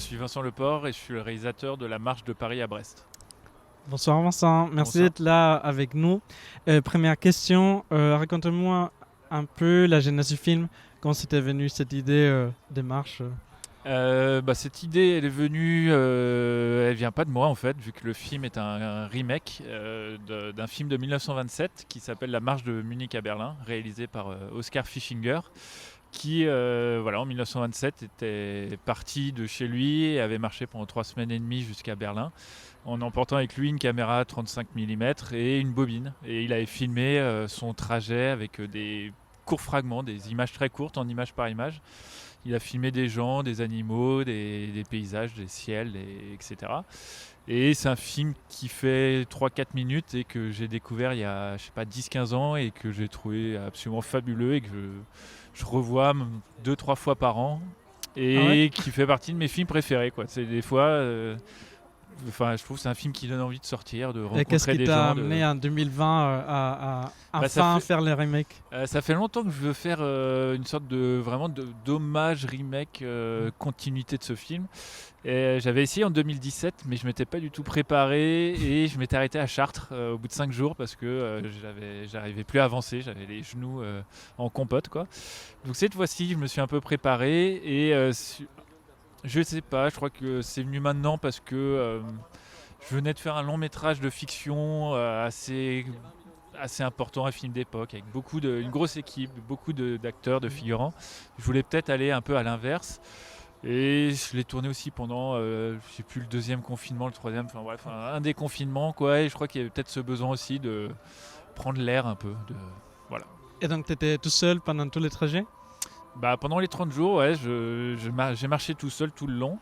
suis Vincent Leport et je suis le réalisateur de la marche de Paris à Brest. Bonsoir Vincent, merci Bonsoir. d'être là avec nous. Première question, raconte-moi un peu la genèse du film, comment c'était venu cette idée de marche. Cette idée, elle est venue, elle vient pas de moi en fait, vu que le film est un remake d'un film de 1927 qui s'appelle La marche de Munich à Berlin, réalisé par Oskar Fischinger, qui en 1927 était parti de chez lui et avait marché pendant 3 semaines et demie jusqu'à Berlin, en emportant avec lui une caméra 35 mm et une bobine. Et il avait filmé son trajet avec des courts fragments, des images très courtes en image par image. Il a filmé des gens, des animaux, des paysages, des ciels, etc. Et c'est un film qui fait 3-4 minutes et que j'ai découvert il y a, 10-15 ans et que j'ai trouvé absolument fabuleux et que je revois 2-3 fois par an Ah ouais? et qui fait partie de mes films préférés, quoi. C'est des fois... je trouve que c'est un film qui donne envie de sortir, de Et qu'est-ce rencontrer qui des t'a gens. amené en 2020 à Ça enfin fait, faire le remake? Ça fait longtemps que je veux faire une sorte de vraiment d'hommage, remake, continuité de ce film. Et j'avais essayé en 2017, mais je m'étais pas du tout préparé et je m'étais arrêté à Chartres au bout de 5 jours parce que j'arrivais plus à avancer, j'avais les genoux en compote, quoi. Donc cette fois-ci, je me suis un peu préparé et je sais pas, je crois que c'est venu maintenant parce que je venais de faire un long métrage de fiction assez important, un film d'époque, avec une grosse équipe, beaucoup d'acteurs, de figurants. Je voulais peut-être aller un peu à l'inverse. Et je l'ai tourné aussi pendant, je sais plus, le deuxième confinement, le troisième, enfin bref, un des confinements, quoi. Et je crois qu'il y avait peut-être ce besoin aussi de prendre l'air un peu. Voilà. Et donc tu étais tout seul pendant tous les trajets? Pendant les 30 jours, ouais, j'ai marché tout seul tout le long.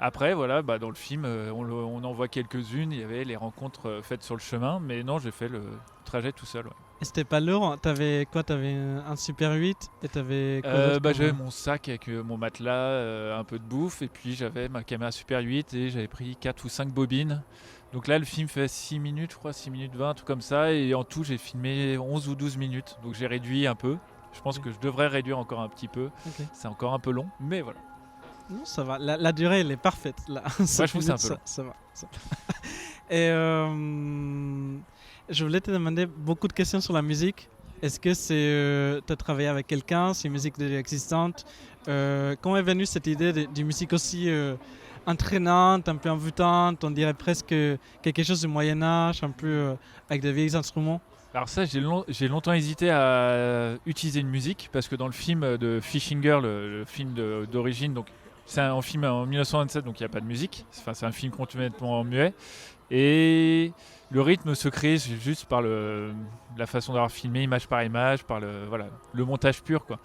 Après, voilà, dans le film, on en voit quelques-unes. Il y avait les rencontres faites sur le chemin, mais non, j'ai fait le trajet tout seul. Ouais. Et c'était pas lourd? T'avais quoi? T'avais un Super 8 et t'avais quoi d'autre J'avais mon sac avec mon matelas, un peu de bouffe, et puis j'avais ma caméra Super 8 et j'avais pris 4 ou 5 bobines. Donc là, le film fait 6 minutes, je crois, 6 minutes 20, tout comme ça, et en tout, j'ai filmé 11 ou 12 minutes. Donc j'ai réduit un peu. Je pense que je devrais réduire encore un petit peu. Ok. C'est encore un peu long, mais voilà. Non, ça va. La durée, elle est parfaite. Là. Ouais, je trouve que c'est un peu long. Ça va. Et je voulais te demander beaucoup de questions sur la musique. Est-ce que tu as travaillé avec quelqu'un? C'est une musique déjà existante? Comment est venue cette idée d'une musique aussi entraînante, un peu envoûtante, on dirait presque quelque chose du Moyen-Âge, un peu avec de vieilles instruments? Alors ça, j'ai longtemps hésité à utiliser une musique, parce que dans le film de Fischinger, le film d'origine, donc c'est un film en 1927, donc il n'y a pas de musique. Enfin, c'est un film complètement muet. Et le rythme se crée juste par la façon d'avoir filmé, image par image, par le montage pur, quoi.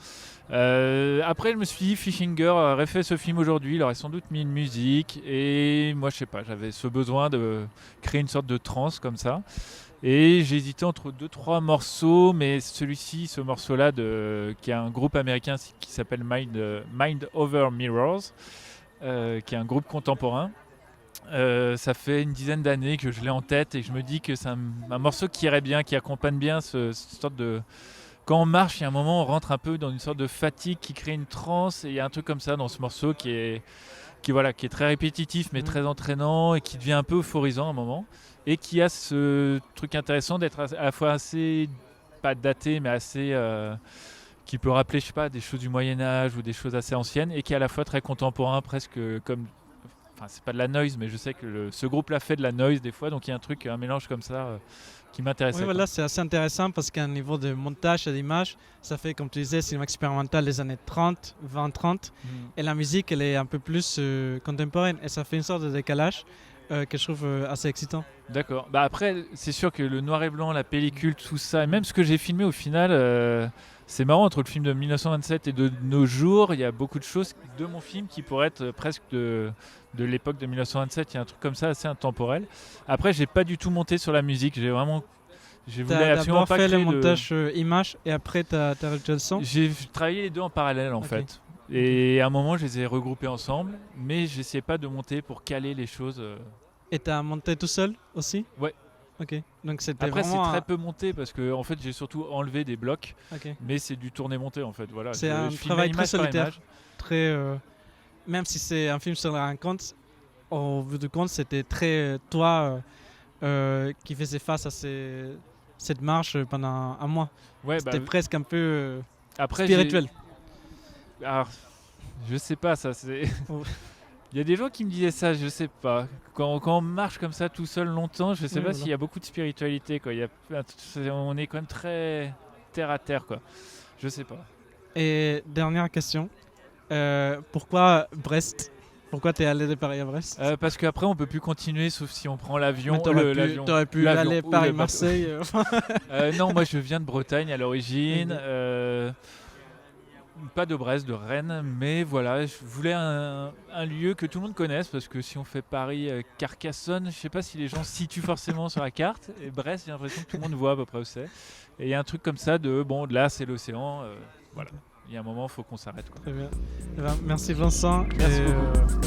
Après, je me suis dit, Fischinger aurait fait ce film aujourd'hui, il aurait sans doute mis une musique. Et moi, je sais pas, j'avais ce besoin de créer une sorte de trance comme ça. Et j'ai hésité entre 2-3 morceaux, mais ce morceau-là, qui est un groupe américain qui s'appelle Mind Over Mirrors, qui est un groupe contemporain. Ça fait une dizaine d'années que je l'ai en tête et je me dis que c'est un morceau qui irait bien, qui accompagne bien cette sorte de... Quand on marche, il y a un moment, on rentre un peu dans une sorte de fatigue qui crée une transe, et il y a un truc comme ça dans ce morceau qui est très répétitif mais très entraînant et qui devient un peu euphorisant à un moment, et qui a ce truc intéressant d'être à la fois assez, pas daté, mais assez... qui peut rappeler, je sais pas, des choses du Moyen-Âge ou des choses assez anciennes, et qui est à la fois très contemporain, presque comme... Enfin, c'est pas de la noise, mais je sais que ce groupe-là fait de la noise des fois, donc il y a un mélange comme ça qui m'intéressait. Oui, voilà, c'est assez intéressant parce qu'à un niveau de montage et d'image, ça fait, comme tu disais, cinéma expérimental des années 30, 20, 30. Et la musique, elle est un peu plus contemporaine. Et ça fait une sorte de décalage que je trouve assez excitant. D'accord. Après, c'est sûr que le noir et blanc, la pellicule, tout ça, et même ce que j'ai filmé au final, c'est marrant, entre le film de 1927 et de nos jours, il y a beaucoup de choses de mon film qui pourraient être presque de l'époque de 1927. Il y a un truc comme ça assez intemporel. Après, j'ai pas du tout monté sur la musique. Je voulais absolument d'abord pas fait le créer montage image et après tu as rajouté le son? J'ai travaillé les deux en parallèle en fait. Et à un moment, je les ai regroupés ensemble, mais j'essayais pas de monter pour caler les choses. Et tu as monté tout seul aussi? Ouais. Ok. Donc c'était Après, c'est vraiment très peu monté parce que en fait, j'ai surtout enlevé des blocs, Ok. mais c'est du tourné-monté en fait. Voilà. C'est Je un filmais travail très image par solitaire, image. très même si c'est un film sur la rencontre, au bout du compte, c'était très toi qui faisais face à cette marche pendant un mois. Ouais, C'était presque un peu après, spirituel. Alors, je sais pas, ça c'est. Oh. Il y a des gens qui me disaient ça, je sais pas. Quand on marche comme ça tout seul longtemps, je sais pas Voilà. s'il y a beaucoup de spiritualité, quoi. On est quand même très terre à terre, quoi. Je sais pas. Et dernière question, pourquoi Brest? Pourquoi t'es allé de Paris à Brest? Parce qu'après, on peut plus continuer sauf si on prend l'avion. Mais t'aurais pu L'avion aller ou Paris-Marseille. non, moi je viens de Bretagne à l'origine. Pas de Brest, de Rennes, mais voilà, je voulais un lieu que tout le monde connaisse parce que si on fait Paris-Carcassonne, je sais pas si les gens se situent forcément sur la carte. Et Brest, j'ai l'impression que tout le monde voit à peu près où c'est. Et il y a un truc comme ça de bon, là c'est l'océan, voilà. Il y a un moment, il faut qu'on s'arrête, quoi. Très bien. Eh ben, merci Vincent. Merci beaucoup.